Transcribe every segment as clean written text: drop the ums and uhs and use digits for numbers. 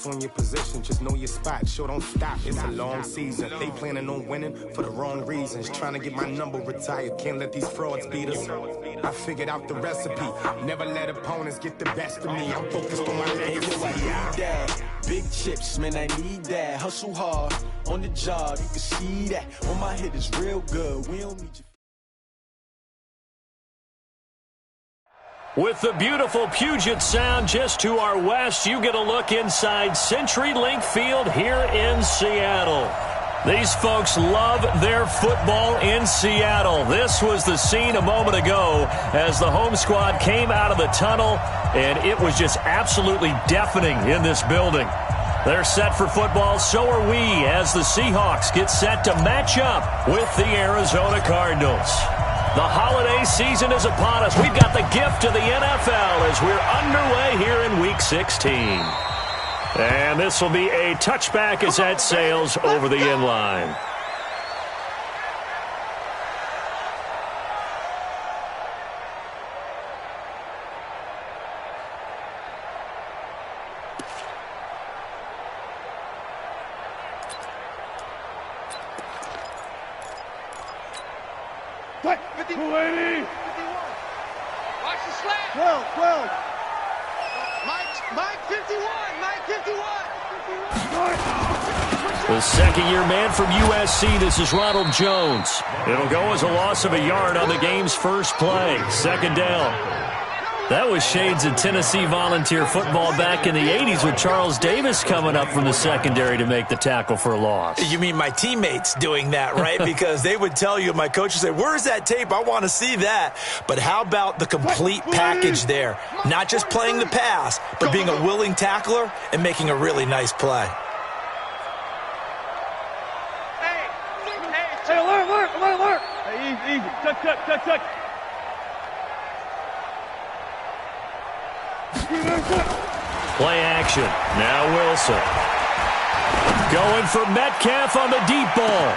focus on your position. Just know your spot. Sure, don't stop. It's a long season. They planning on winning for the wrong reasons. Trying to get my number retired. Can't let these frauds beat us. I figured out the recipe. Never let opponents get the best of me. I'm focused on my legacy. Big chips, man, I need that. Hustle hard on the job. You can see that. On my hit is real good. We don't need you. With the beautiful Puget Sound just to our west, you get a look inside CenturyLink Field here in Seattle. These folks love their football in Seattle. This was the scene a moment ago as the home squad came out of the tunnel, and it was just absolutely deafening in this building. They're set for football, so are we, as the Seahawks get set to match up with the Arizona Cardinals. The holiday season is upon us. We've got the gift of the NFL as we're underway here in Week 16. And this will be a touchback as that sails over the end line. What? 280. 51. Watch the slant. 12. Mike 51. Mike 51. The second-year man from USC, this is Ronald Jones. It'll go as a loss of a yard on the game's first play. Second down. That was shades of Tennessee volunteer football back in the 80s with Charles Davis coming up from the secondary to make the tackle for a loss. You mean my teammates doing that, right? Because they would tell you, my coach would say, where's that tape? I want to see that. But how about the complete package there? Not just playing the pass, but being a willing tackler and making a really nice play. Hey, alert. Hey, easy. Touch. Play action. Now Wilson. Going for Metcalf on the deep ball.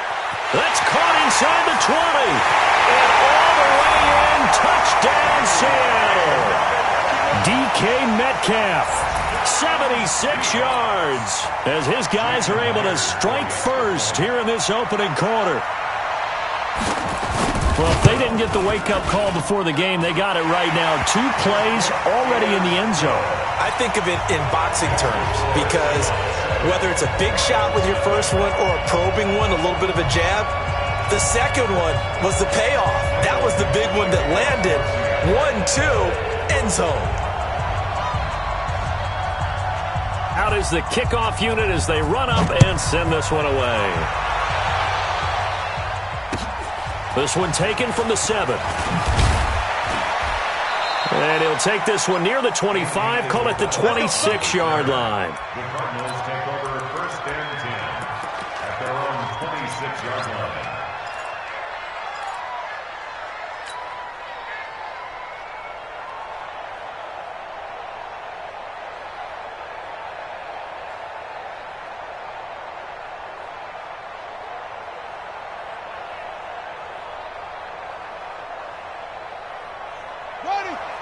That's caught inside the 20. And all the way in. Touchdown, Seattle. DK Metcalf. 76 yards. As his guys are able to strike first here in this opening quarter. Well, if they didn't get the wake-up call before the game, they got it right now. 2 plays already in the end zone. I think of it in boxing terms because whether it's a big shot with your first one or a probing one, a little bit of a jab, the second one was the payoff. That was the big one that landed. 1-2, end zone. Out is the kickoff unit as they run up and send this one away. This one taken from the 7. And he'll take this one near the 25, call it the 26-yard line. The Cardinals take over 1st and 10 at their own 26-yard line.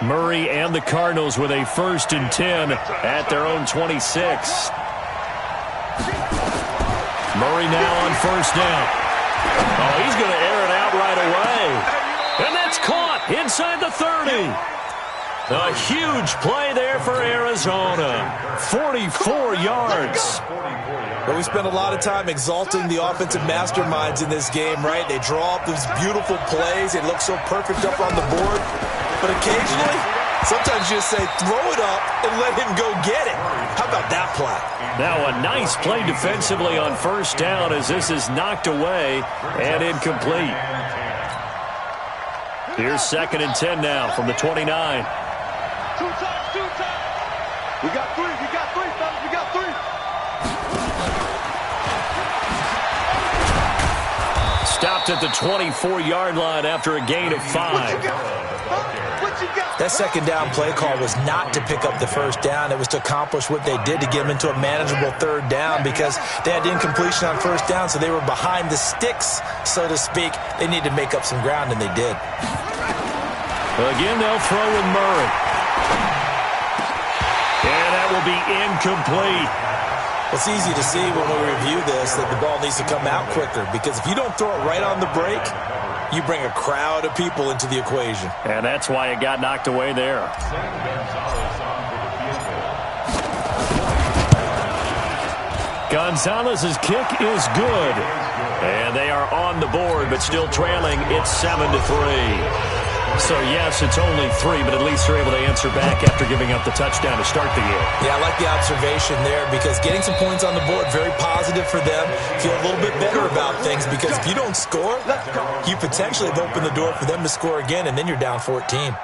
Murray and the Cardinals with a 1st and 10 at their own 26. Murray now on 1st down. Oh, he's going to air it out right away. And that's caught inside the 30. A huge play there for Arizona. 44 yards. But we spend a lot of time exalting the offensive masterminds in this game, right? They draw up these beautiful plays. They look so perfect up on the board. But occasionally, sometimes you just say, throw it up and let him go get it. How about that play? Now a nice play defensively on 1st down as this is knocked away and incomplete. Here's 2nd and 10 now from the 29. 2 times. We got 3, fellas. We got 3. Stopped at the 24-yard line after a gain of 5. That 2nd down play call was not to pick up the 1st down. It was to accomplish what they did to get them into a manageable 3rd down because they had incompletion on 1st down, so they were behind the sticks, so to speak. They needed to make up some ground, and they did. Again, they'll throw with Murray. And that will be incomplete. Well, it's easy to see when we review this that the ball needs to come out quicker, because if you don't throw it right on the break, you bring a crowd of people into the equation. And that's why it got knocked away there. Gonzalez's kick is good. And they are on the board, but still trailing. It's 7-3. So, yes, it's only 3, but at least they're able to answer back after giving up the touchdown to start the game. Yeah, I like the observation there, because getting some points on the board, very positive for them. Feel a little bit better about things, because if you don't score, you potentially have opened the door for them to score again, and then you're down 14.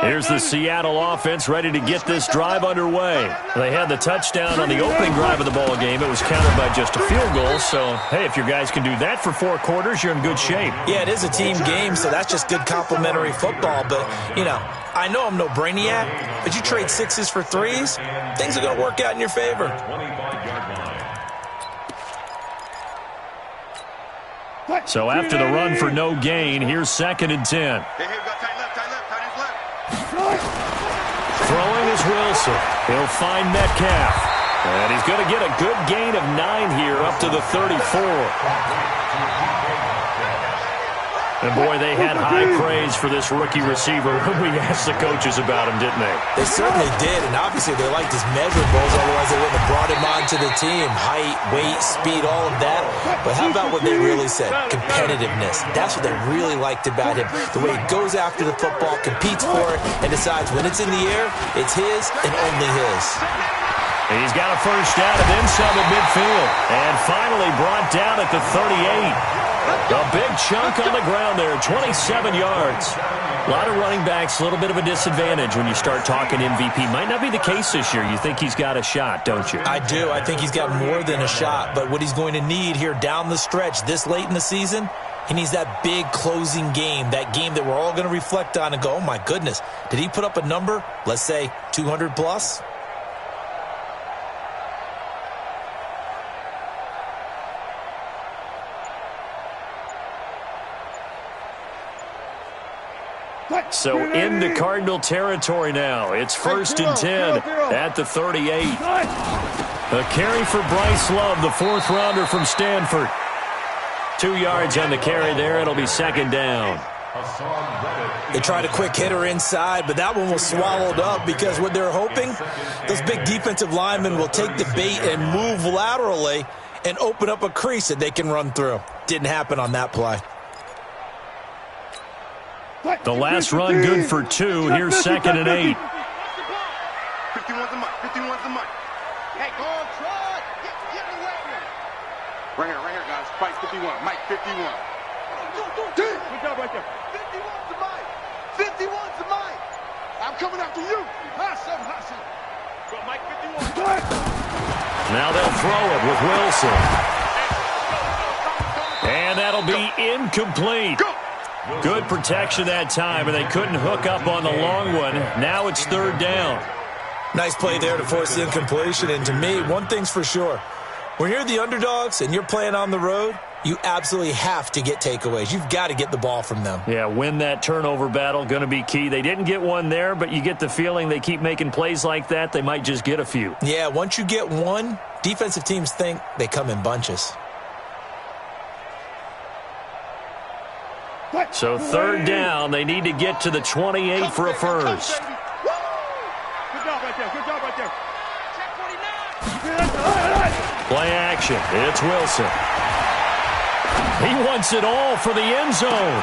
Here's the Seattle offense ready to get this drive underway. They had the touchdown on the opening drive of the ball game. It was countered by just a field goal. So, hey, if your guys can do that for 4 quarters, you're in good shape. Yeah, it is a team game, so that's just good complimentary football. But, you know, I know I'm no brainiac, but you trade 6s for 3s, things are going to work out in your favor. So after the run for no gain, here's 2nd and 10. Throwing is Wilson. He'll find Metcalf. And he's going to get a good gain of 9 here up to the 34. And, boy, they had high praise for this rookie receiver when we asked the coaches about him, didn't they? They certainly did, and obviously they liked his measurables, otherwise they wouldn't have brought him onto the team. Height, weight, speed, all of that. But how about what they really said? Competitiveness. That's what they really liked about him. The way he goes after the football, competes for it, and decides when it's in the air, it's his and only his. He's got a first down and then some at midfield. And finally brought down at the 38. A big chunk on the ground there, 27 yards. A lot of running backs, a little bit of a disadvantage when you start talking MVP. Might not be the case this year. You think he's got a shot, don't you? I do. I think he's got more than a shot. But what he's going to need here down the stretch this late in the season, he needs that big closing game, that game that we're all going to reflect on and go, oh, my goodness, did he put up a number, let's say 200 plus? So into Cardinal territory now. It's 1st and 10 at the 38. A carry for Bryce Love, the 4th rounder from Stanford. 2 yards on the carry there. It'll be 2nd down. They tried a quick hitter inside, but that one was swallowed up because what they're hoping, those big defensive linemen will take the bait and move laterally and open up a crease that they can run through. Didn't happen on that play. The last run good for 2. Here's 2nd and 8. 51's the mic. 51's the mic. Hey, go on, try. Get away from it. Right here, guys. Fight 51. Mike 51. Good job right there. 51's the mic. 51's the mic. I'm coming after you. Hassan. Go, Mike 51. Now they'll throw it with Wilson. And that'll be incomplete. Go. Good protection that time, and they couldn't hook up on the long one. Now it's 3rd down. Nice play there to force the incompletion. And to me, one thing's for sure. When you're the underdogs and you're playing on the road, you absolutely have to get takeaways. You've got to get the ball from them. Yeah, win that turnover battle, going to be key. They didn't get one there, but you get the feeling they keep making plays like that, they might just get a few. Yeah, once you get one, defensive teams think they come in bunches. So 3rd down, they need to get to the 28 for a first. Good job right there. Play action. It's Wilson. He wants it all for the end zone.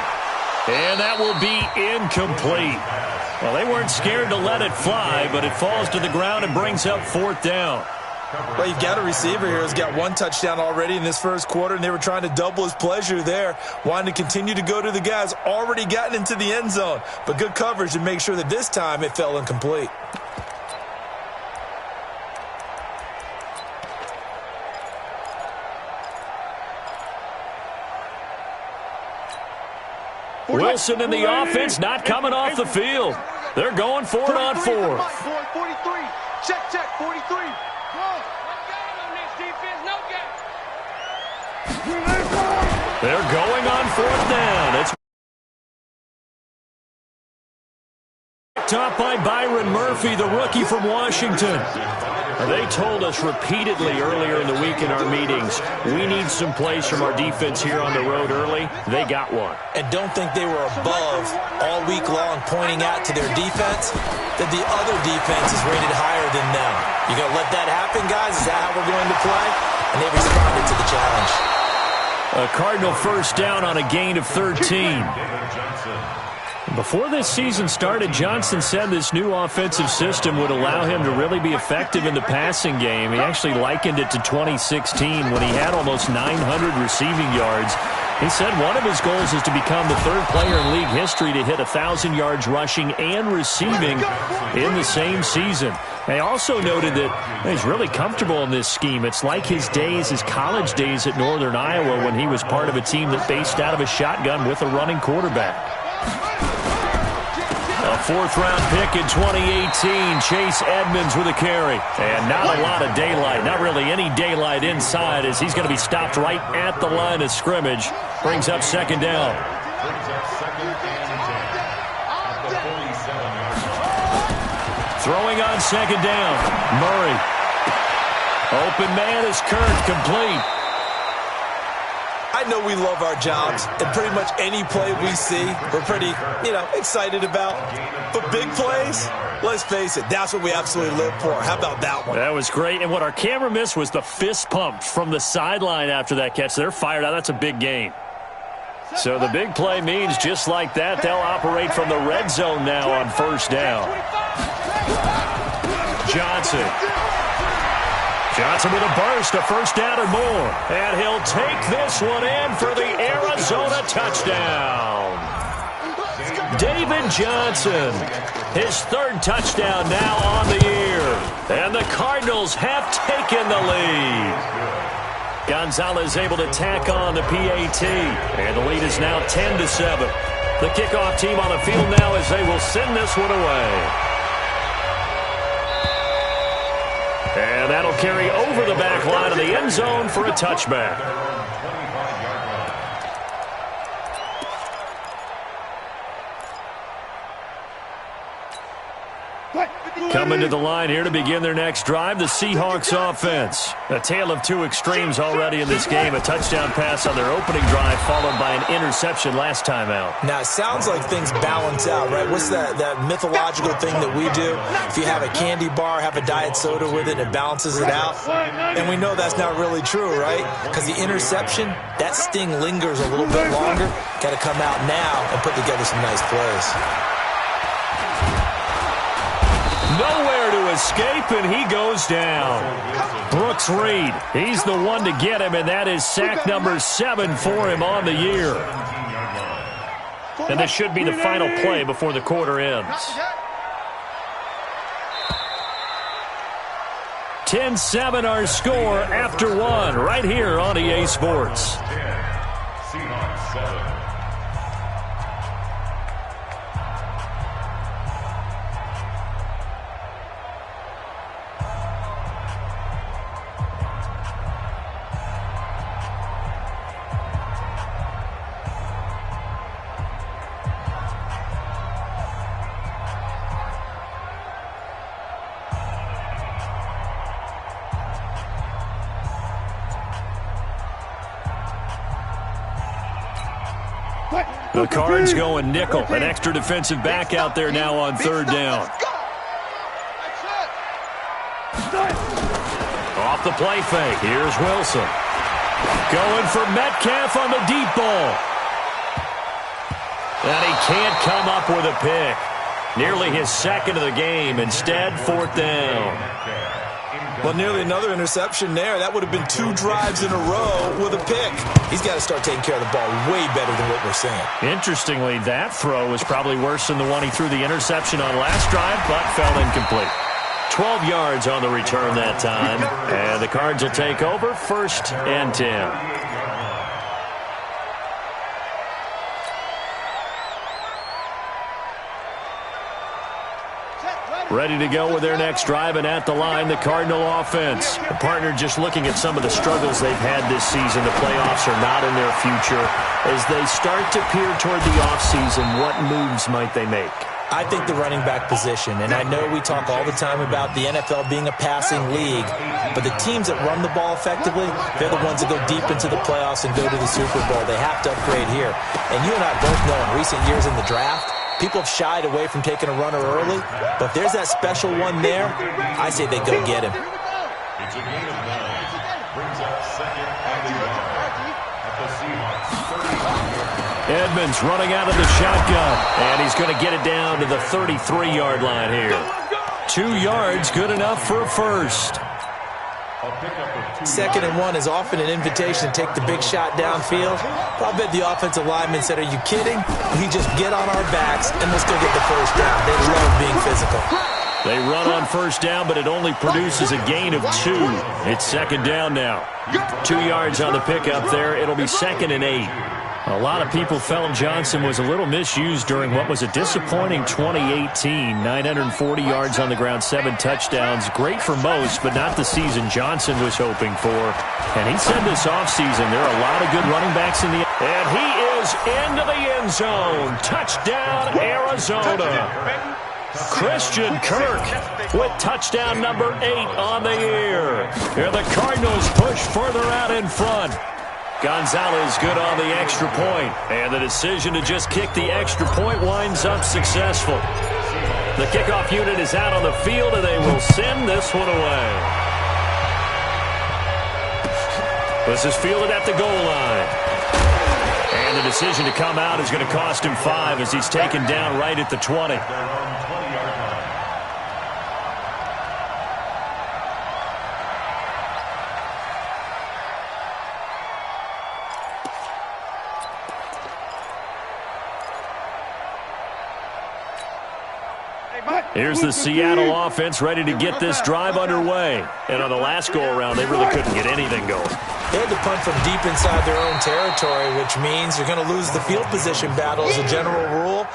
And that will be incomplete. Well, they weren't scared to let it fly, but it falls to the ground and brings up 4th down. Well, you've got a receiver here who's got 1 touchdown already in this first quarter, and they were trying to double his pleasure there, wanting to continue to go to the guys already gotten into the end zone. But good coverage to make sure that this time it fell incomplete. Wilson and the offense not coming off the field. They're going for it on 4th. 43. Check, 43. They're going on 4th down. It's stop by Byron Murphy, the rookie from Washington. They told us repeatedly earlier in the week in our meetings, we need some plays from our defense here on the road early. They got one. And don't think they were above all week long pointing out to their defense that the other defense is rated higher than them. You going to let that happen, guys? Is that how we're going to play? And they responded to the challenge. A Cardinal first down on a gain of 13. Before this season started, Johnson said this new offensive system would allow him to really be effective in the passing game. He actually likened it to 2016 when he had almost 900 receiving yards. He said one of his goals is to become the third player in league history to hit 1,000 yards rushing and receiving in the same season. They also noted that he's really comfortable in this scheme. It's like his days, his college days at Northern Iowa when he was part of a team that based out of a shotgun with a running quarterback. A fourth-round pick in 2018, Chase Edmonds with a carry. And not a lot of daylight, not really any daylight inside as he's going to be stopped right at the line of scrimmage. Brings up second down. Throwing on second down, Murray. Open man is Kirk, complete. I know we love our jobs, and pretty much any play we see, we're pretty, excited about. But big plays, let's face it, that's what we absolutely live for. How about that one? That was great, and what our camera missed was the fist pump from the sideline after that catch. They're fired out. That's a big gain. So the big play means just like that, they'll operate from the red zone now on first down. Johnson with a burst, a first down or more. And he'll take this one in for the Arizona touchdown. David Johnson, his third touchdown now on the year. And the Cardinals have taken the lead. Gonzalez able to tack on the PAT. And the lead is now 10-7. The kickoff team on the field now as they will send this one away. And that'll carry over the back line of the end zone for a touchback. Coming to the line here to begin their next drive, the Seahawks offense. A tale of two extremes already in this game. A touchdown pass on their opening drive followed by an interception last time out. Now, it sounds like things balance out, right? What's that mythological thing that we do? If you have a candy bar, have a diet soda with it, it balances it out. And we know that's not really true, right? Because the interception, that sting lingers a little bit longer. Got to come out now and put together some nice plays. Nowhere to escape, and he goes down. Brooks Reed, he's the one to get him, and that is sack number 7 for him on the year. And this should be the final play before the quarter ends. 10-7 our score after one right here on EA Sports. Seahawks 7. The Cards going nickel. An extra defensive back out there now on third down. Off the play fake. Here's Wilson. Going for Metcalf on the deep ball. And he can't come up with a pick. Nearly his second of the game. Instead, fourth down. Well, nearly another interception there. That would have been 2 drives in a row with a pick. He's got to start taking care of the ball way better than what we're seeing. Interestingly, that throw was probably worse than the one he threw the interception on last drive, but fell incomplete. 12 yards on the return that time. And the Cards will take over, 1st and 10. Ready to go with their next drive, and at the line, the Cardinal offense. The partner just looking at some of the struggles they've had this season. The playoffs are not in their future. As they start to peer toward the offseason, what moves might they make? I think the running back position, and I know we talk all the time about the NFL being a passing league, but the teams that run the ball effectively, they're the ones that go deep into the playoffs and go to the Super Bowl. They have to upgrade here. And you and I both know in recent years in the draft, people have shied away from taking a runner early, but if there's that special one there, I say they go get him. It's a gain of 9. Brings up second and 1 at the Seahawks 30. Edmonds running out of the shotgun, and he's going to get it down to the 33-yard line here. 2 yards, good enough for a first. Second and 1 is often an invitation to take the big shot downfield. But I bet the offensive lineman said, are you kidding? We just get on our backs, and let's go get the first down. They love being physical. They run on first down, but it only produces a gain of 2. It's second down now. 2 yards on the pickup there. It'll be second and 8. A lot of people felt Johnson was a little misused during what was a disappointing 2018. 940 yards on the ground, 7 touchdowns. Great for most, but not the season Johnson was hoping for. And he said this offseason there are a lot of good running backs in the... And he is into the end zone. Touchdown, Arizona. Christian Kirk with touchdown number 8 on the year. Here the Cardinals push further out in front. Gonzalez good on the extra point, and the decision to just kick the extra point winds up successful. The kickoff unit is out on the field, and they will send this one away. This is fielded at the goal line. And the decision to come out is going to cost him 5 as he's taken down right at the 20. Here's the Seattle offense ready to get this drive underway. And on the last go-around, they really couldn't get anything going. They had to punt from deep inside their own territory, which means you're going to lose the field position battle as a general rule.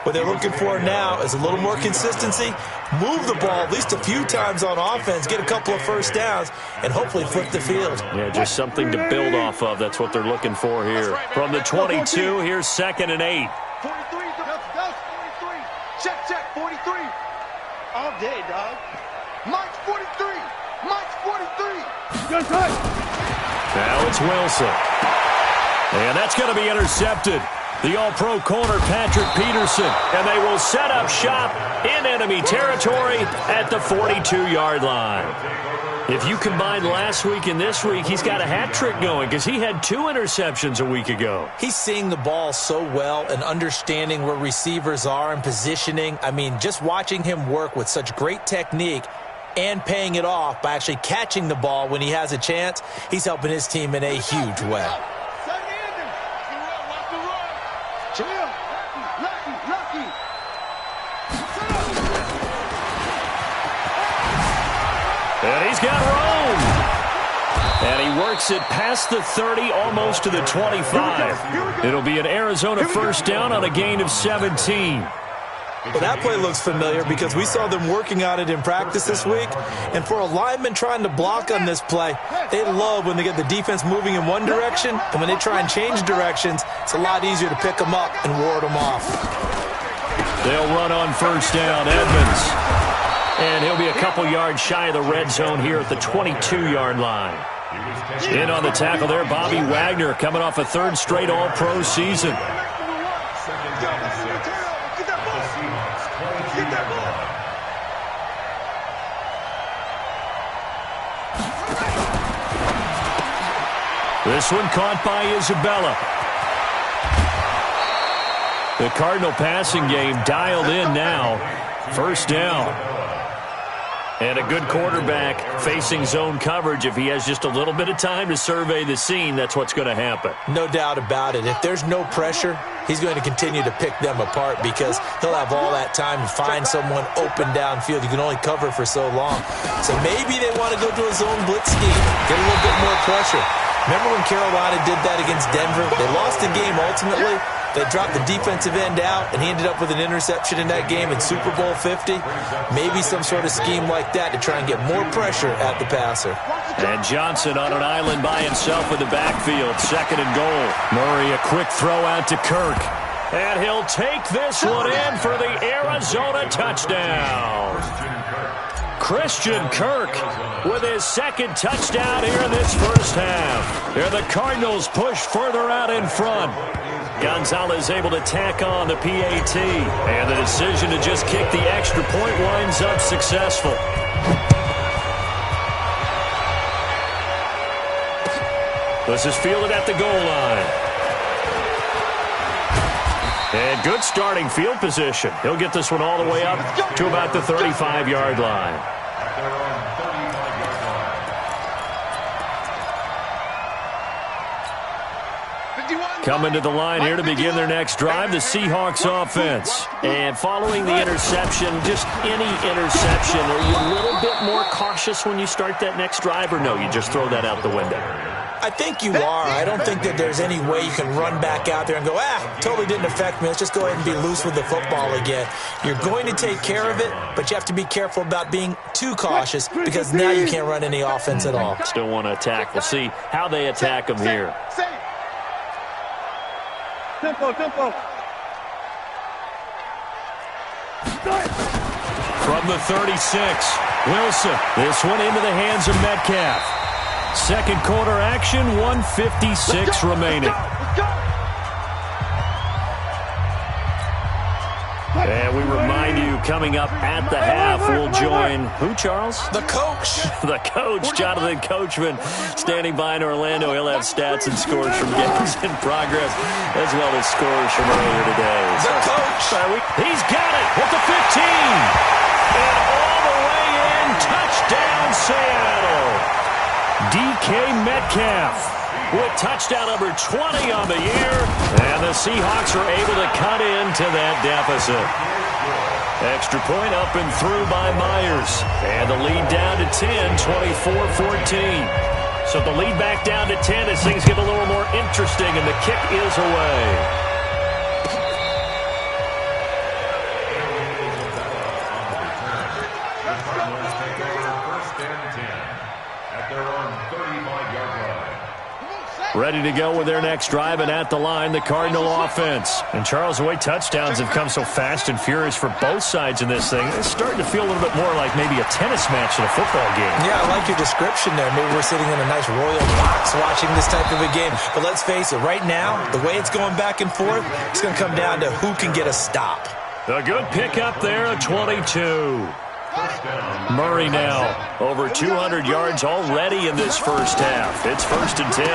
What they're looking for now is a little more consistency, move the ball at least a few times on offense, get a couple of first downs, and hopefully flip the field. Yeah, just something to build off of. That's what they're looking for here. From the 22, here's second and 8. 43, 43. Check, 43. All day, dog. Mike's 43. Mike's 43. Good touch. Now it's Wilson. And that's going to be intercepted. The all-pro corner, Patrick Peterson. And they will set up shop in enemy territory at the 42-yard line. If you combine last week and this week, he's got a hat trick going because he had 2 interceptions a week ago. He's seeing the ball so well and understanding where receivers are and positioning. I mean, just watching him work with such great technique and paying it off by actually catching the ball when he has a chance, he's helping his team in a huge way. And he's got room. And he works it past the 30, almost to the 25. It'll be an Arizona first down on a gain of 17. Well, that play looks familiar because we saw them working on it in practice this week. And for a lineman trying to block on this play, they love when they get the defense moving in one direction. And when they try and change directions, it's a lot easier to pick them up and ward them off. They'll run on first down, Edmonds. And he'll be a couple yards shy of the red zone here at the 22-yard line. In on the tackle there, Bobby Wagner coming off a 3rd straight All-Pro season. This one caught by Isabella. The Cardinal passing game dialed in now. First down. And a good quarterback facing zone coverage. If he has just a little bit of time to survey the scene, that's what's going to happen. No doubt about it. If there's no pressure, he's going to continue to pick them apart because he'll have all that time to find someone open downfield. You can only cover for so long. So maybe they want to go to a zone blitz scheme, get a little bit more pressure. Remember when Carolina did that against Denver? They lost the game ultimately. They dropped the defensive end out, and he ended up with an interception in that game in Super Bowl 50. Maybe some sort of scheme like that to try and get more pressure at the passer. And Johnson on an island by himself in the backfield. Second and goal. Murray, a quick throw out to Kirk. And he'll take this one in for the Arizona touchdown. Christian Kirk with his second touchdown here in this first half. Here the Cardinals push further out in front. Gonzalez able to tack on the PAT. And the decision to just kick the extra point winds up successful. This is fielded at the goal line. And good starting field position. He'll get this one all the way up to about the 35-yard line. Coming to the line here to begin their next drive, the Seahawks offense. And following the interception, just any interception, are you a little bit more cautious when you start that next drive, or no, you just throw that out the window? I think you are. I don't think that there's any way you can run back out there and go, totally didn't affect me. Let's just go ahead and be loose with the football again. You're going to take care of it, but you have to be careful about being too cautious because now you can't run any offense at all. Still want to attack. We'll see how they attack them here. Tempo. From the 36, Wilson. This one into the hands of Metcalf. Second quarter action, 1:56 remaining. And we remind you, coming up at the half, we'll join who, Charles? The coach. The coach, Jonathan Coachman, standing by in Orlando. He'll have stats and scores from games in progress, as well as scores from earlier today. The coach. He's got it at the 15. And all the way in, touchdown Seattle. DK Metcalf with touchdown number 20 on the year, and the Seahawks are able to cut into that deficit. Extra point up and through by Myers, and the lead down to 10, 24-14. So the lead back down to 10 as things get a little more interesting, and the kick is away. Ready to go with their next drive, and at the line, the Cardinal offense. And Charles, the way touchdowns have come so fast and furious for both sides in this thing, it's starting to feel a little bit more like maybe a tennis match in a football game. Yeah, I like your description there. Maybe we're sitting in a nice royal box watching this type of a game. But let's face it, right now, the way it's going back and forth, it's going to come down to who can get a stop. A good pickup there, a 22. Murray now over 200 yards already in this first half. It's 1st and 10.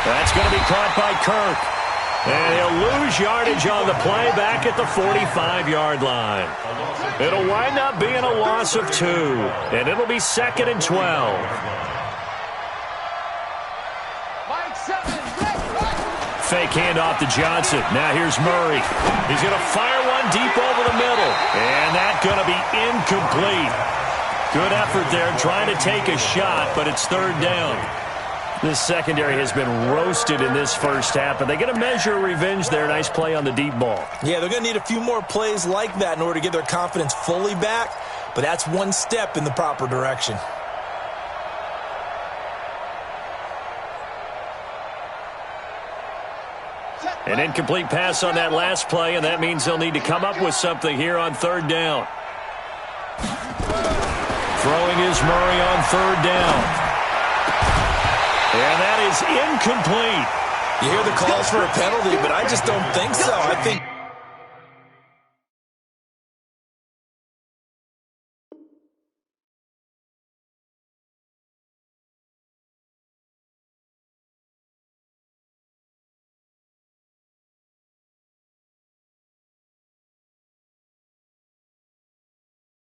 That's going to be caught by Kirk. And he'll lose yardage on the play back at the 45-yard line. It'll wind up being a loss of 2. And it'll be 2nd and 12. Fake handoff to Johnson. Now here's Murray. He's going to fire one deep over the middle. And that's going to be incomplete. Good effort there trying to take a shot, but it's 3rd down. This secondary has been roasted in this first half, but they get a measure of revenge there. Nice play on the deep ball. Yeah, they're going to need a few more plays like that in order to get their confidence fully back, but that's one step in the proper direction. An incomplete pass on that last play, and that means they'll need to come up with something here on 3rd down. Throwing is Murray on 3rd down. And that is incomplete. You hear the calls for a penalty, but I just don't think so. I think...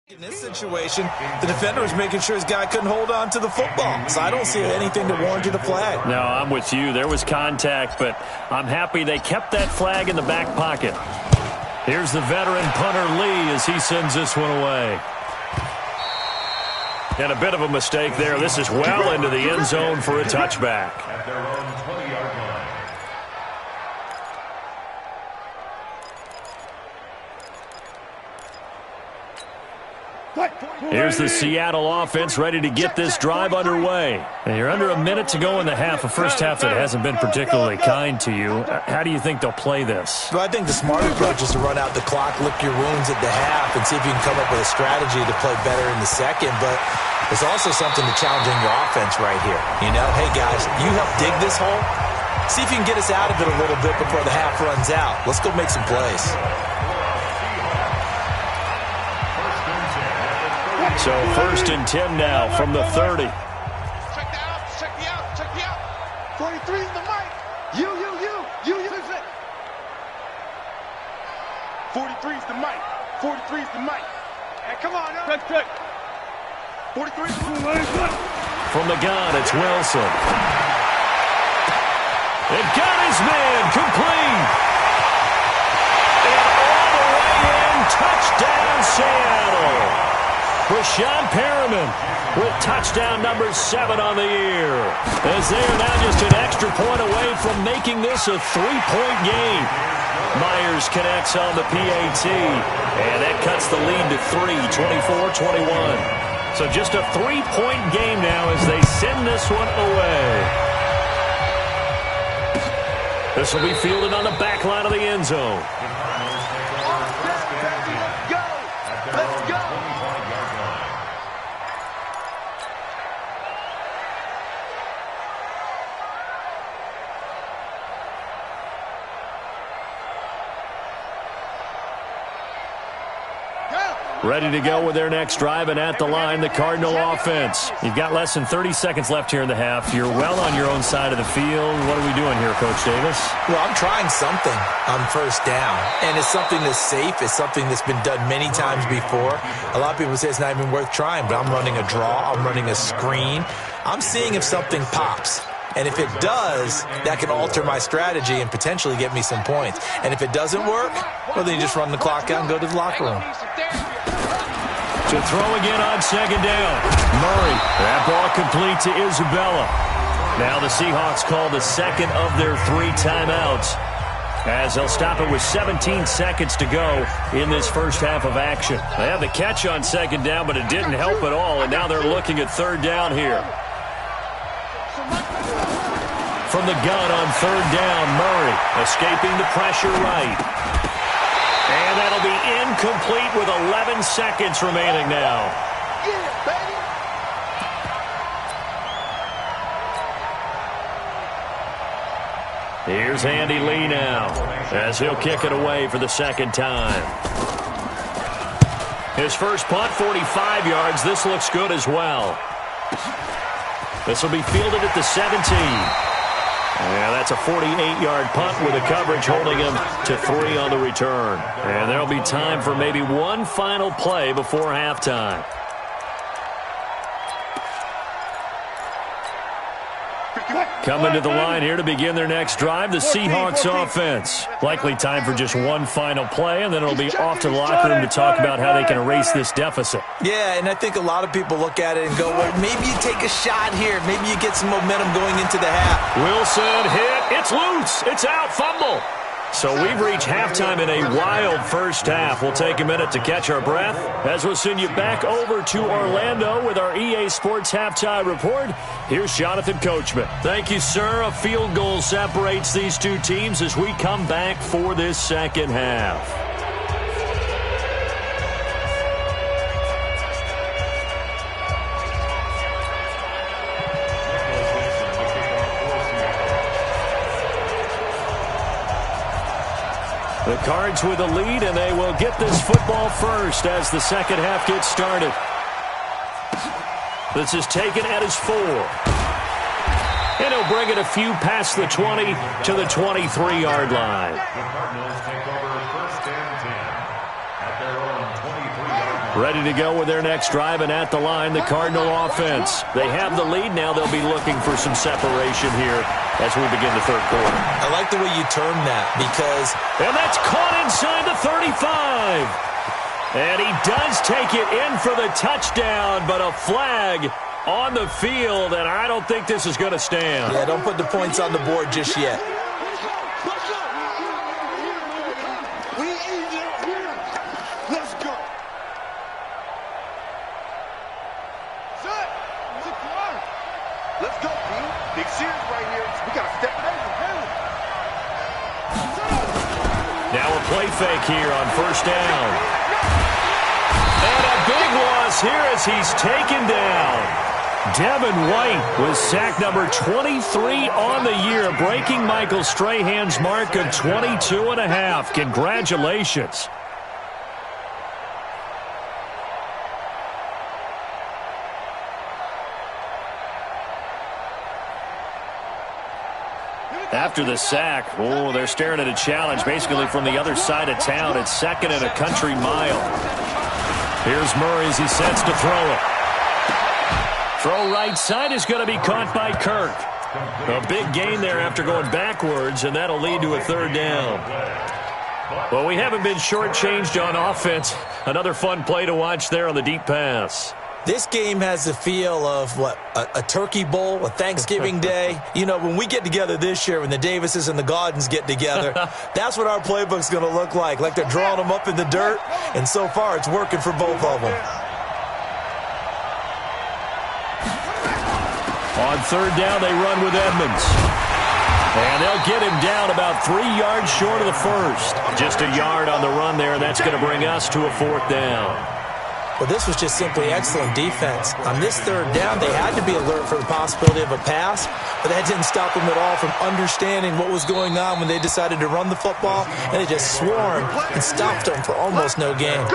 In this situation, the defender was making sure his guy couldn't hold on to the football. So I don't see anything to warrant the flag. No, I'm with you. There was contact, but I'm happy they kept that flag in the back pocket. Here's the veteran punter Lee as he sends this one away. And a bit of a mistake there. This is well into the end zone for a touchback. At their own 20-yard line. Here's the Seattle offense ready to get this drive underway. And you're under a minute to go in the half, a first half that hasn't been particularly kind to you. How do you think they'll play this? Well, I think the smart approach is to run out the clock, lick your wounds at the half, and see if you can come up with a strategy to play better in the second. But there's also something to challenging your offense right here. You know, hey, guys, you help dig this hole. See if you can get us out of it a little bit before the half runs out. Let's go make some plays. So 1st and 10 now from the 30. Check the out. 43 is the mic. You. 43 is the mic. 43 is the mic. Hey, come on, now. Check. 43. From the gun, it's Wilson. It got his man complete. And all the way in, touchdown Seattle. Rashawn Perriman with touchdown number 7 on the year. As they are now just an extra point away from making this a 3-point game. Myers connects on the PAT, and that cuts the lead to 3, 24-21. So just a 3-point game now as they send this one away. This will be fielded on the back line of the end zone. Let's go. Ready to go with their next drive, and at the line, the Cardinal offense. You've got less than 30 seconds left here in the half. You're well on your own side of the field. What are we doing here, Coach Davis? Well, I'm trying something on first down, and it's something that's safe. It's something that's been done many times before. A lot of people say it's not even worth trying, but I'm running a draw. I'm running a screen. I'm seeing if something pops. And if it does, that can alter my strategy and potentially get me some points. And if it doesn't work, well, then you just run the clock out and go to the locker room. To throw again on second down. Murray. That ball complete to Isabella. Now the Seahawks call the second of their 3 timeouts, as they'll stop it with 17 seconds to go in this first half of action. They had the catch on second down, but it didn't help at all, and now they're looking at third down here. From the gun on third down, Murray escaping the pressure right. And that'll be incomplete with 11 seconds remaining now. Here's Andy Lee now, as he'll kick it away for the second time. His first punt, 45 yards. This looks good as well. This will be fielded at the 17. Yeah, that's a 48-yard punt with the coverage holding him to 3 on the return. And there'll be time for maybe one final play before halftime. Coming to the line here to begin their next drive, the Seahawks offense. Likely time for just one final play, and then it'll be off to the locker room to talk about how they can erase this deficit. Yeah, and I think a lot of people look at it and go, well, maybe you take a shot here. Maybe you get some momentum going into the half. Wilson hit. It's loose. It's out. Fumble. So we've reached halftime in a wild first half. We'll take a minute to catch our breath as we'll send you back over to Orlando with our EA Sports Halftime Report. Here's Jonathan Coachman. Thank you, sir. A field goal separates these two teams as we come back for this second half. The Cards with the lead, and they will get this football first as the second half gets started. This is taken at his 4. And he'll bring it a few past the 20 to the 23-yard line. The Cardinals take over 1st and 10 at their own 23-yard line. Ready to go with their next drive, and at the line, the Cardinal offense. They have the lead now. They'll be looking for some separation here as we begin the third quarter. I like the way you term that because... And that's caught inside the 35. And he does take it in for the touchdown, but a flag on the field, and I don't think this is going to stand. Yeah, don't put the points on the board just yet. serious right here. We got to step it up. Now a play fake here on first down. And a big loss here as he's taken down. Devin White was sack number 23 on the year, breaking Michael Strahan's mark of 22.5. Congratulations. After the sack, they're staring at a challenge basically from the other side of town. It's 2nd and a country mile. Here's Murray as he sets to throw it. Throw right side is going to be caught by Kirk. A big gain there after going backwards, and that'll lead to a 3rd down. Well, we haven't been shortchanged on offense. Another fun play to watch there on the deep pass. This game has the feel of, a turkey bowl, a Thanksgiving day. You know, when we get together this year, when the Davises and the Gaudens get together, that's what our playbook's going to look like. Like they're drawing them up in the dirt, and so far it's working for both of them. On 3rd down, they run with Edmonds. And they'll get him down about 3 yards short of the first. Just a yard on the run there, and that's going to bring us to a 4th down. Well, this was just simply excellent defense. On this 3rd down, they had to be alert for the possibility of a pass, but that didn't stop them at all from understanding what was going on when they decided to run the football, and they just swarmed and stopped them for almost no gain.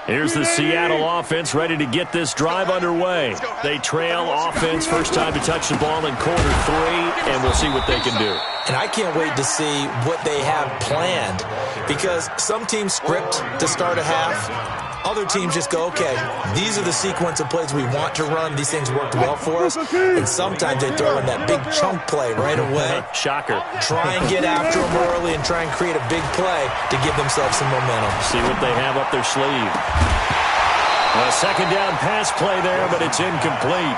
Here's the Seattle offense ready to get this drive underway. They trail offense, first time to touch the ball in quarter 3, and we'll see what they can do. And I can't wait to see what they have planned, because some teams script to start a half. Other teams just go, okay, these are the sequence of plays we want to run. These things worked well for us. And sometimes they throw in that big chunk play right away. Shocker. Try and get after them early and try and create a big play to give themselves some momentum. See what they have up their sleeve. A 2nd down pass play there, but it's incomplete.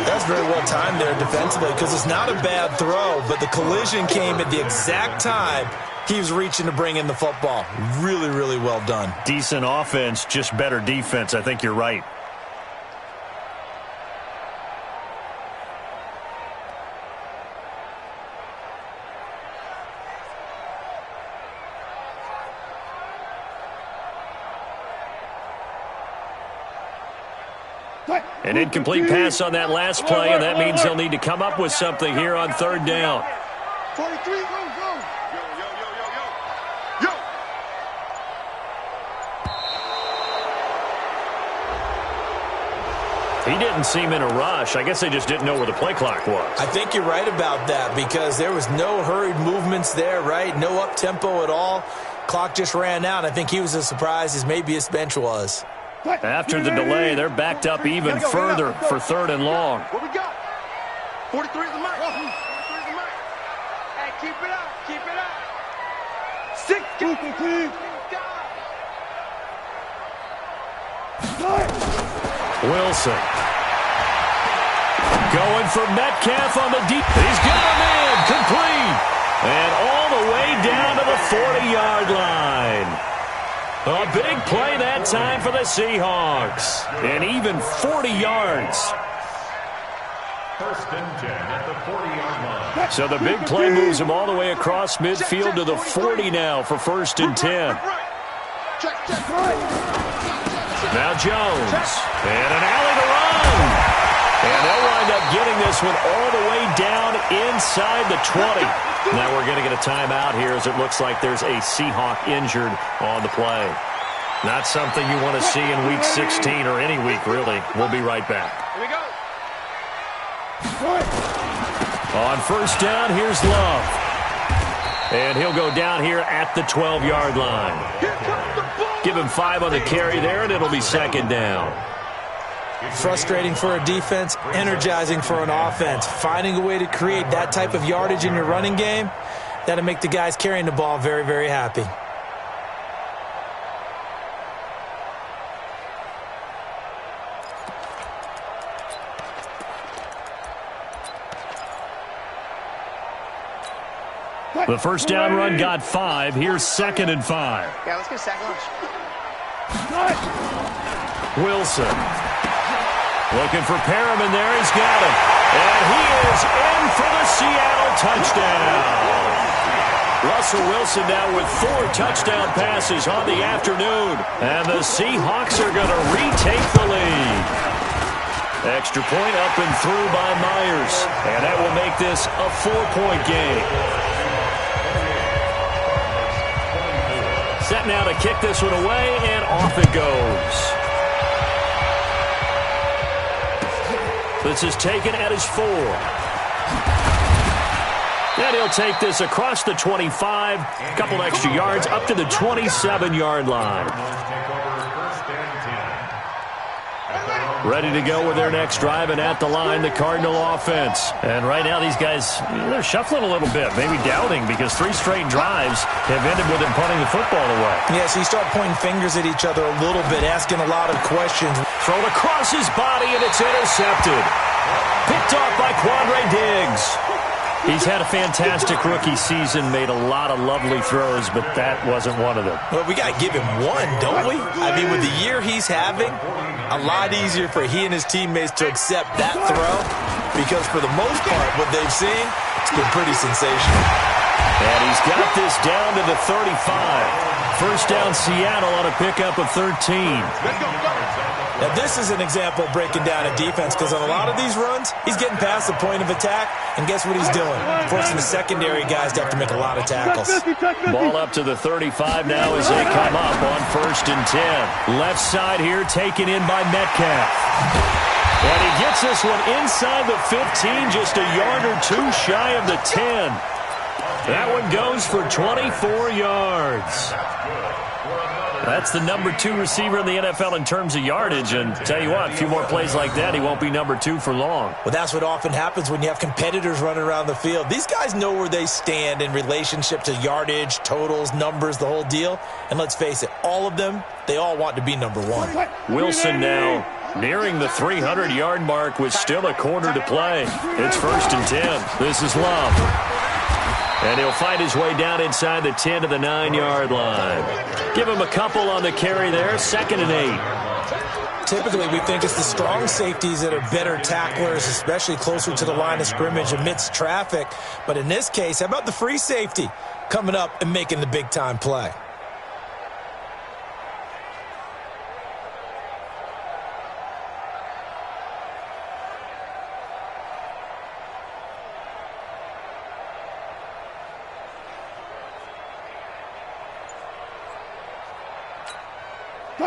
That's very well timed there defensively, because it's not a bad throw, but the collision came at the exact time he was reaching to bring in the football. Really, really well done. Decent offense, just better defense. I think you're right. An incomplete pass on that last play, and that means they'll need to come up with something here on 3rd down. 43, go. He didn't seem in a rush. I guess they just didn't know where the play clock was. I think you're right about that, because there was no hurried movements there, right? No up-tempo at all. Clock just ran out. I think he was as surprised as maybe his bench was. After the delay, they're backed up even further for 3rd and long. What we got? 43 is the mark. 43 is the mark. Hey, keep it up. Keep it up. 6. Wilson. Going for Metcalf on the deep. He's got him in. Complete. And all the way down to the 40-yard line. A big play that time for the Seahawks. And even 40 yards. 1st and 10 at the 40-yard line. So the big play moves him all the way across midfield to the 40 now for 1st and 10. Now Jones. And an alley to run. And they'll wind up getting this one all the way down inside the 20. Now we're going to get a timeout here, as it looks like there's a Seahawk injured on the play. Not something you want to see in Week 16 or any week, really. We'll be right back. Here we go. On 1st down, here's Love. And he'll go down here at the 12-yard line. Give him 5 on the carry there, and it'll be 2nd down. Frustrating for a defense, energizing for an offense. Finding a way to create that type of yardage in your running game, that'll make the guys carrying the ball very, very happy. The 1st down run got 5. Here's 2nd and 5. Yeah, let's get a sack lunch. Wilson. Looking for Perriman there. He's got him. And he is in for the Seattle touchdown. Russell Wilson now with 4 touchdown passes on the afternoon. And the Seahawks are going to retake the lead. Extra point up and through by Myers. And that will make this a 4-point game. Set now to kick this one away, and off it goes. This is taken at his 4. And he'll take this across the 25, a couple extra yards, up to the 27-yard line. Ready to go with their next drive, and at the line, the Cardinal offense. And right now, these guys, they're shuffling a little bit, maybe doubting, because 3 straight drives have ended with them punting the football away. Yeah, so you start pointing fingers at each other a little bit, asking a lot of questions. Thrown across his body, and it's intercepted. Picked off by Quandre Diggs. He's had a fantastic rookie season, made a lot of lovely throws, but that wasn't one of them. Well, we got to give him one, don't we? I mean, with the year he's having, a lot easier for he and his teammates to accept that throw, because for the most part, what they've seen, it's been pretty sensational. And he's got this down to the 35. First down Seattle on a pickup of 13. Now, this is an example of breaking down a defense, because on a lot of these runs, he's getting past the point of attack, and guess what he's doing? Forcing the secondary guys to have to make a lot of tackles. Ball up to the 35 now as they come up on 1st and 10. Left side here taken in by Metcalf. And he gets this one inside the 15, just a yard or 2 shy of the 10. That one goes for 24 yards. That's the number 2 receiver in the NFL in terms of yardage. And tell you what, a few more plays like that, he won't be number 2 for long. Well, that's what often happens when you have competitors running around the field. These guys know where they stand in relationship to yardage, totals, numbers, the whole deal. And let's face it, all of them, they all want to be number 1. Wilson now nearing the 300-yard mark with still a quarter to play. It's 1st and 10. This is Love. And he'll find his way down inside the 10 to the 9-yard line. Give him a couple on the carry there. 2nd and 8. Typically, we think it's the strong safeties that are better tacklers, especially closer to the line of scrimmage amidst traffic. But in this case, how about the free safety coming up and making the big-time play?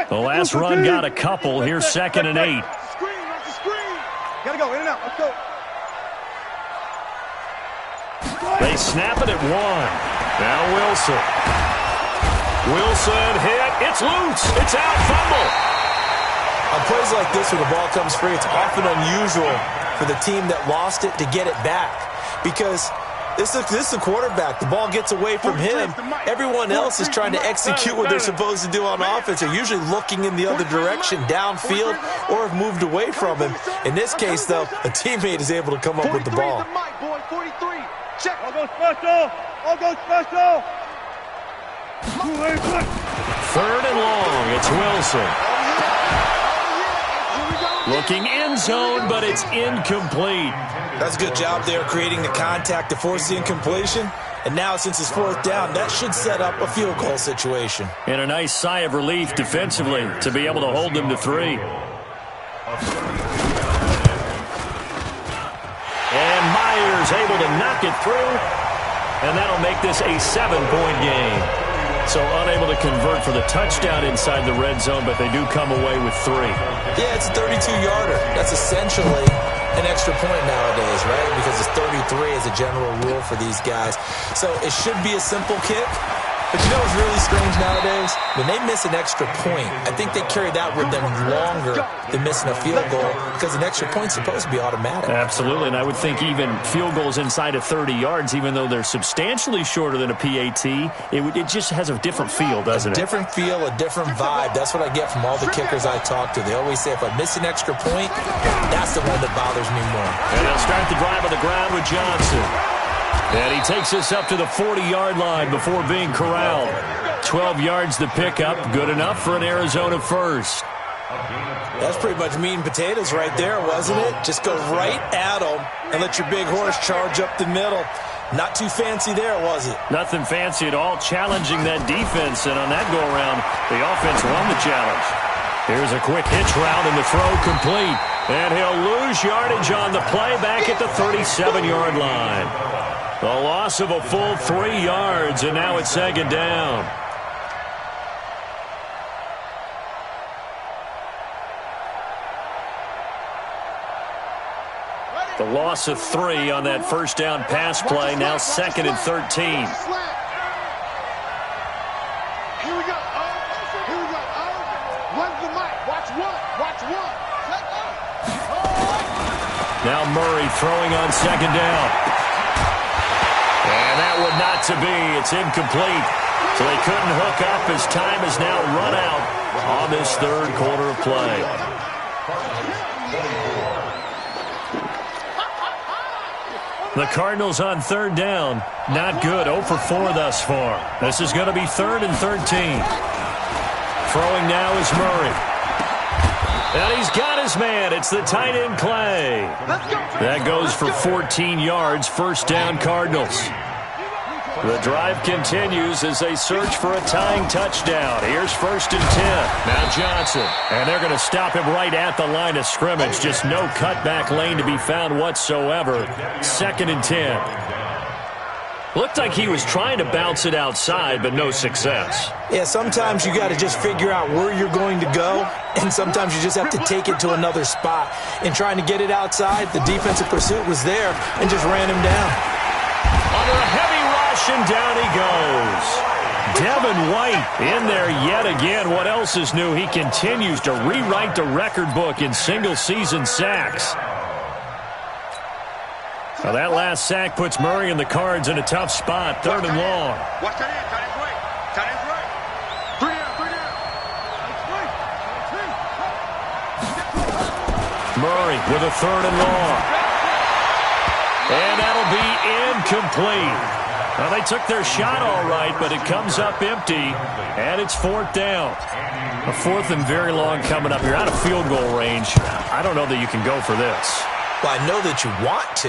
The last run got a couple. Here's 2nd and 8. Screen, off the screen. Gotta go, in and out. Let's go. They snap it at 1. Now Wilson. Wilson hit. It's loose. It's out. Fumble. On plays like this where the ball comes free, it's often unusual for the team that lost it to get it back, because this is the quarterback. The ball gets away from him. Everyone else is trying to execute what they're supposed to do on offense. They're usually looking in the other direction, downfield, or have moved away from him. In this case, though, a teammate is able to come up with the ball. 43. Check. I'll go special. I'll go special. 3rd and long. It's Wilson. Looking end zone, but it's incomplete. That's a good job there creating the contact to force the incompletion. And now, since it's 4th down, that should set up a field goal situation. And a nice sigh of relief defensively to be able to hold them to 3. And Myers able to knock it through. And that'll make this a 7-point game. So unable to convert for the touchdown inside the red zone, but they do come away with 3. Yeah, it's a 32-yarder. That's essentially an extra point nowadays, right? Because it's 33 as a general rule for these guys. So it should be a simple kick. But you know what's really strange nowadays? When they miss an extra point, I think they carry that with them longer than missing a field goal, because an extra point's supposed to be automatic. Absolutely, and I would think even field goals inside of 30 yards, even though they're substantially shorter than a PAT, it just has a different feel, doesn't it? A different feel, a different vibe. That's what I get from all the kickers I talk to. They always say, if I miss an extra point, that's the one that bothers me more. And they'll start the drive on the ground with Johnson. And he takes us up to the 40-yard line before being corralled. 12 yards the pickup, good enough for an Arizona first. That's pretty much meat and potatoes right there, wasn't it? Just go right at them and let your big horse charge up the middle. Not too fancy there, was it? Nothing fancy at all, challenging that defense, and on that go-around, the offense won the challenge. Here's a quick hitch route, and the throw complete. And he'll lose yardage on the play back at the 37-yard line. The loss of a full 3 yards, and now it's second down. The loss of 3 on that first down pass play, now second and 13. Here we go. Here we go. Run the mic. Watch one. Watch one. Now Murray throwing on second down. And that would not to be. It's incomplete. So they couldn't hook up as time is now run out on this third quarter of play. The Cardinals on third down. Not good. 0 for 4 thus far. This is going to be third and 13. Throwing now is Murray. And he's got his man. It's the tight end Clay. That goes for 14 yards. First down Cardinals. The drive continues as they search for a tying touchdown. Here's first and 10. Now Johnson. And they're going to stop him right at the line of scrimmage. Just no cutback lane to be found whatsoever. Second and 10. Looked like he was trying to bounce it outside, but no success. Yeah, sometimes you got to just figure out where you're going to go, and sometimes you just have to take it to another spot. In trying to get it outside, the defensive pursuit was there and just ran him down. Under a heavy rush, and down he goes. Devin White in there yet again. What else is new? He continues to rewrite the record book in single-season sacks. Now that last sack puts Murray and the Cards in a tough spot, third and long. Watch that in, tight end's right. Tight end's right. 3 down. Murray with a third and long. And that'll be incomplete. Well, they took their shot all right, but it comes up empty, and it's fourth down. A fourth and very long coming up here. Out of field goal range, I don't know that you can go for this. Well, I know that you want to,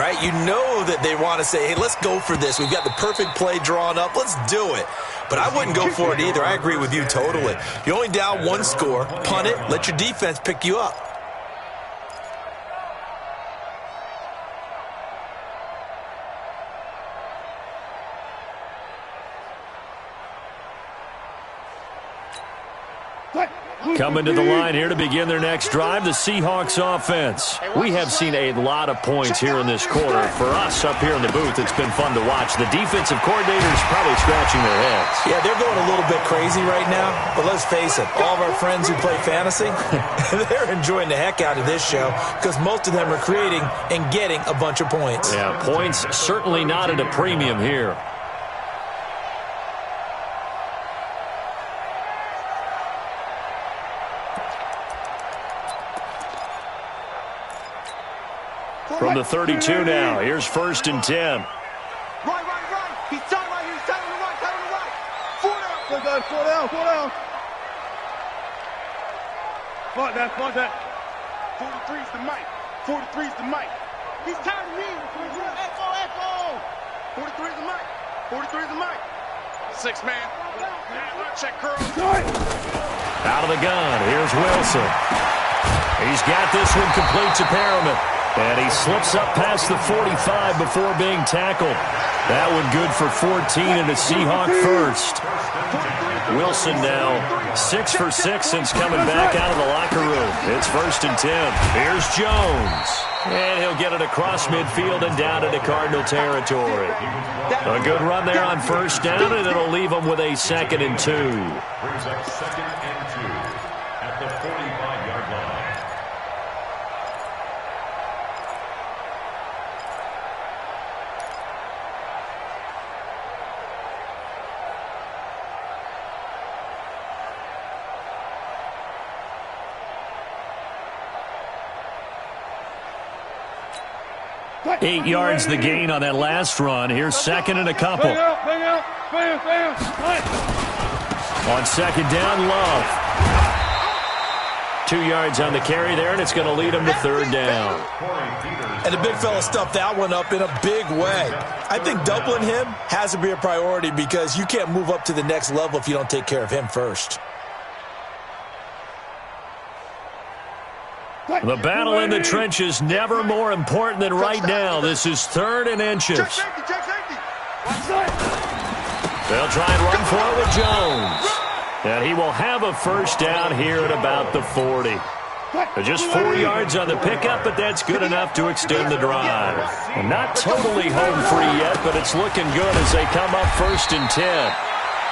right? You know that they want to say, hey, let's go for this. We've got the perfect play drawn up. Let's do it. But I wouldn't go for it either. I agree with you totally. You're only down 1 score. Punt it. Let your defense pick you up. Coming to the line here to begin their next drive, the Seahawks offense. We have seen a lot of points here in this quarter. For us up here in the booth, it's been fun to watch. The defensive coordinators probably scratching their heads. Yeah, they're going a little bit crazy right now. But let's face it, all of our friends who play fantasy, they're enjoying the heck out of this show because most of them are creating and getting a bunch of points. Yeah, points certainly not at a premium here. From the 32 now, here's first and 10. Right. He's tight right here. He's tight on the right. Tight on the right. 4 down. 4 down. Fuck that. 43's the mic. 43's the mic. He's tired of me. Echo. 43's the mic. 43's the mic. 6 man. Check curl. Out of the gun, here's Wilson. He's got this one complete to Perriman. And he slips up past the 45 before being tackled. That one good for 14 and a Seahawk first. Wilson now 6 for 6 since coming back out of the locker room. It's first and 10. Here's Jones. And he'll get it across midfield and down into Cardinal territory. A good run there on first down, and it'll leave them with a second and 2. Brings up second and 2 at the 45-yard line. Eight yards the gain on that last run. Here's second and a couple. On second down, Love. 2 yards on the carry there, and it's going to lead him to third down. And the big fella stuffed that one up in a big way. I think doubling him has to be a priority because you can't move up to the next level if you don't take care of him first. The battle in the trenches never more important than right now. This is 3rd and inches. They'll try and run for it with Jones. And he will have a first down here at about the 40. Just 4 yards on the pickup, but that's good enough to extend the drive. And not totally home free yet, but it's looking good as they come up 1st and 10.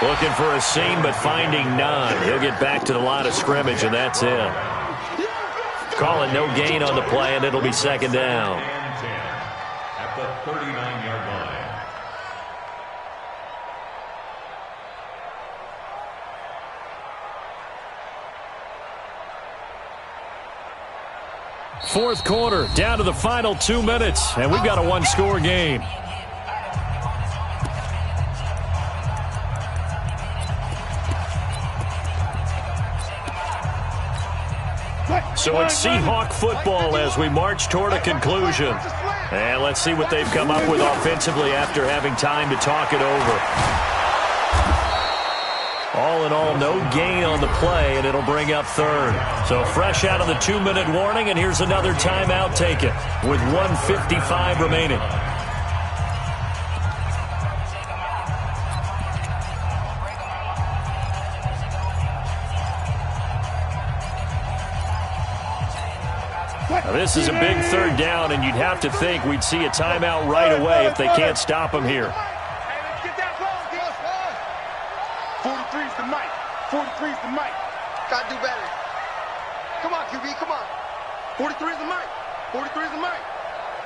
Looking for a seam, but finding none. He'll get back to the line of scrimmage, and that's it. Call it no gain on the play, and it'll be 2nd down. At the 39-yard line. Fourth quarter, down to the final 2 minutes, and we've got a one-score game. So it's Seahawk football as we march toward a conclusion. And let's see what they've come up with offensively after having time to talk it over. All in all, no gain on the play, and it'll bring up 3rd. So fresh out of the 2-minute warning, and here's another timeout taken with 1:55 remaining. Now, this is a big 3rd down, and you'd have to think we'd see a timeout right away if they can't stop him here. 43's the mic. 43's the mic. Gotta do better. Come on, QB, come on. 43's the mic. 43's the mic.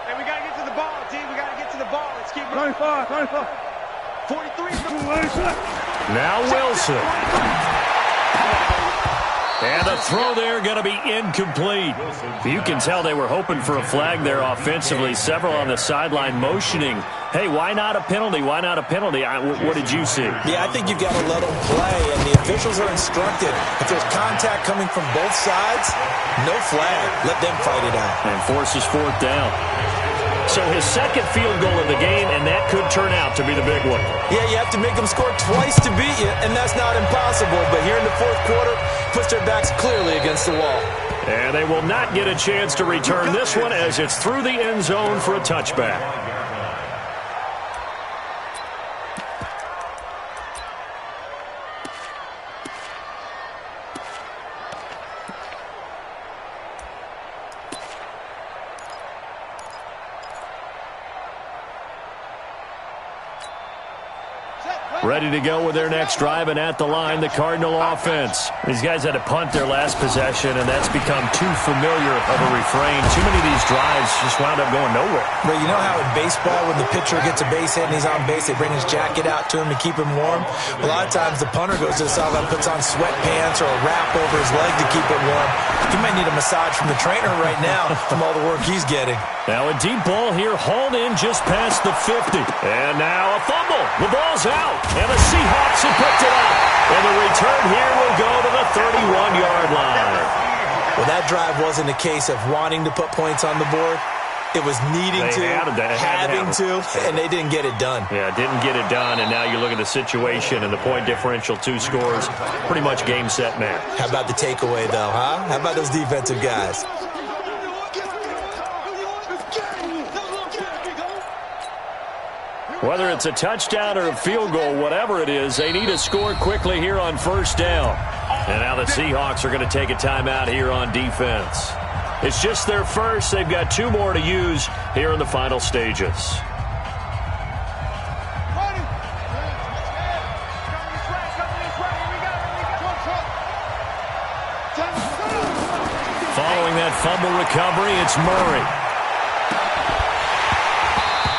Hey, we gotta get to the ball, team. We gotta get to the ball. Let's keep it. 25. 43's the mic. Now Wilson. And the throw there going to be incomplete. You can tell they were hoping for a flag there offensively. Several on the sideline motioning. Hey, why not a penalty? Why not a penalty? What did you see? Yeah, I think you've got to let them play, and the officials are instructed. If there's contact coming from both sides, no flag. Let them fight it out. And forces 4th down. So his 2nd field goal of the game, and that could turn out to be the big one. Yeah, you have to make them score twice to beat you, and that's not impossible. But here in the 4th quarter, puts their backs clearly against the wall. And they will not get a chance to return this one as it's through the end zone for a touchback. Ready to go with their next drive, and at the line, the Cardinal offense. These guys had to punt their last possession, and that's become too familiar of a refrain. Too many of these drives just wound up going nowhere. But you know how in baseball, when the pitcher gets a base hit and he's on base, they bring his jacket out to him to keep him warm? A lot of times the punter goes to the sideline, puts on sweatpants or a wrap over his leg to keep it warm. He might need a massage from the trainer right now from all the work he's getting. Now a deep ball here, hauled in just past the 50. And now a fumble. The ball's out. And the Seahawks have picked it up. And the return here will go to the 31-yard line. Well, that drive wasn't a case of wanting to put points on the board. It was needing having to, and they didn't get it done. Yeah, didn't get it done, and now you look at the situation and the point differential, 2 scores, pretty much game, set, match. How about the takeaway, though, huh? How about those defensive guys? Whether it's a touchdown or a field goal, whatever it is, they need to score quickly here on 1st down. And now the Seahawks are going to take a timeout here on defense. It's just their first. They've got 2 more to use here in the final stages. Following that fumble recovery, it's Murray.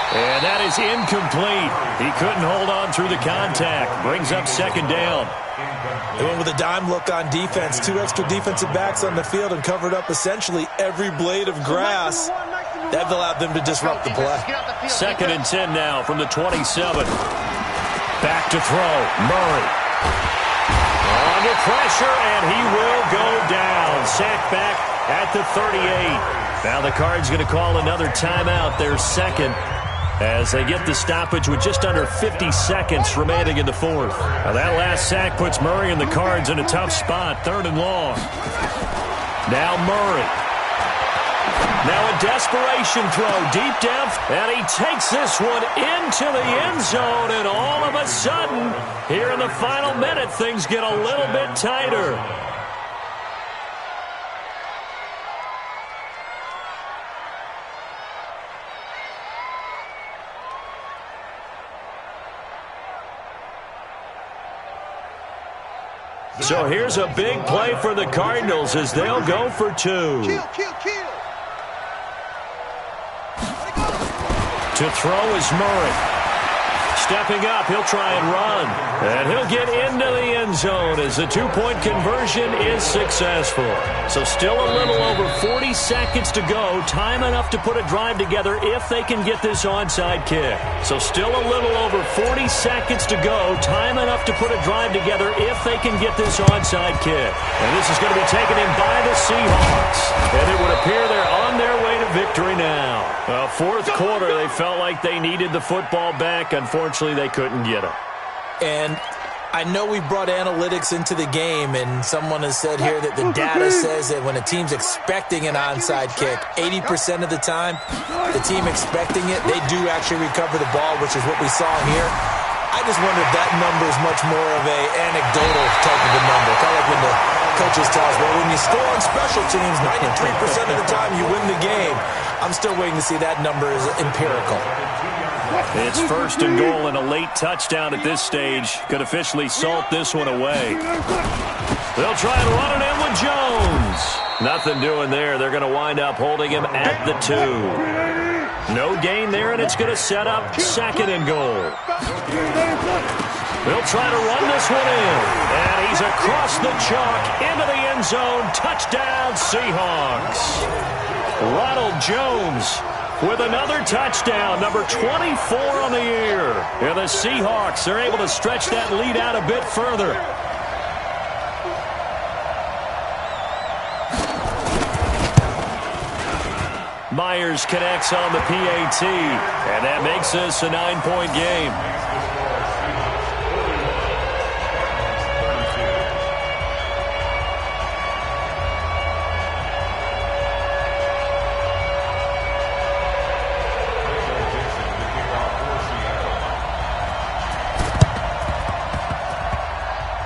And that is incomplete. He couldn't hold on through the contact. Brings up 2nd down. They went with a dime look on defense. 2 extra defensive backs on the field and covered up essentially every blade of grass. That allowed them to disrupt the play. 2nd and 10 now from the 27. Back to throw. Murray. Under pressure, and he will go down. sack back at the 38. Now the Cards going to call another timeout, their second, as they get the stoppage with just under 50 seconds remaining in the fourth. Now that last sack puts Murray and the Cards in a tough spot, 3rd and long. Now Murray. Now a desperation throw deep down, and he takes this one into the end zone, and all of a sudden, here in the final minute, things get a little bit tighter. So here's a big play for the Cardinals as they'll go for 2. Kill. To throw is Murray. Stepping up, he'll try and run. And he'll get into the end zone as the 2-point conversion is successful. So still a little over 40 seconds to go. Time enough to put a drive together if they can get this onside kick. So still a little over 40 seconds to go. Time enough to put a drive together if they can get this onside kick. And this is going to be taken in by the Seahawks. And it would appear they're on their way to victory now. Fourth quarter, they felt like they needed the football back. Unfortunately, they couldn't get it. And I know we brought analytics into the game, and someone has said here that the data says that when a team's expecting an onside kick, 80% of the time, the team expecting it, they do actually recover the ball, which is what we saw here. I just wonder if that number is much more of an anecdotal type of a number. Kind of like when the coaches tell us, well, when you score on special teams, 93% of the time you win the game. I'm still waiting to see that number is empirical. It's 1st and goal and a late touchdown at this stage. Could officially salt this one away. They'll try and run it in with Jones. Nothing doing there. They're going to wind up holding him at the 2. No gain there, and it's going to set up 2nd and goal. They'll try to run this one in. And he's across the chalk into the end zone. Touchdown, Seahawks. Ronald Jones with another touchdown, number 24 on the year. And the Seahawks are able to stretch that lead out a bit further. Myers connects on the PAT, and that makes this a 9-point game.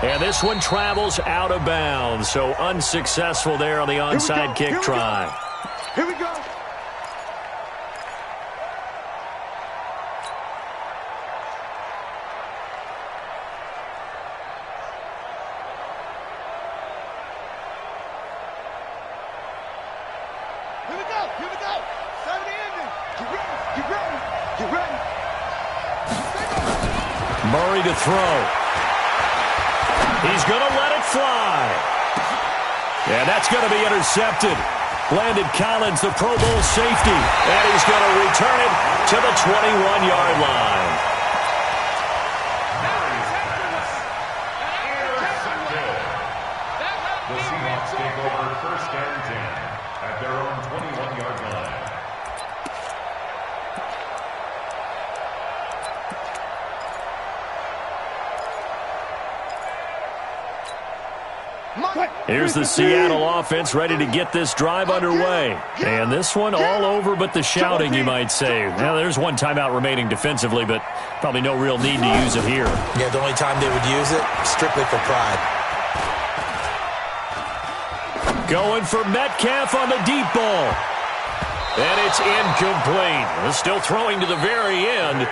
And this one travels out of bounds, so unsuccessful there on the onside kick try. Here we go. Here we go. Start the ending. Get ready. Murray to throw. He's going to let it fly. And that's going to be intercepted. Landon Collins, the Pro Bowl safety. And he's going to return it to the 21-yard line. The Seahawks take over 1st and 10 at their own 21-yard line. Here's the Seattle offense ready to get this drive underway. And this one all over but the shouting, you might say. Now, there's one timeout remaining defensively, but probably no real need to use it here. Yeah, the only time they would use it, strictly for pride. Going for Metcalf on the deep ball. And it's incomplete. Still throwing to the very end.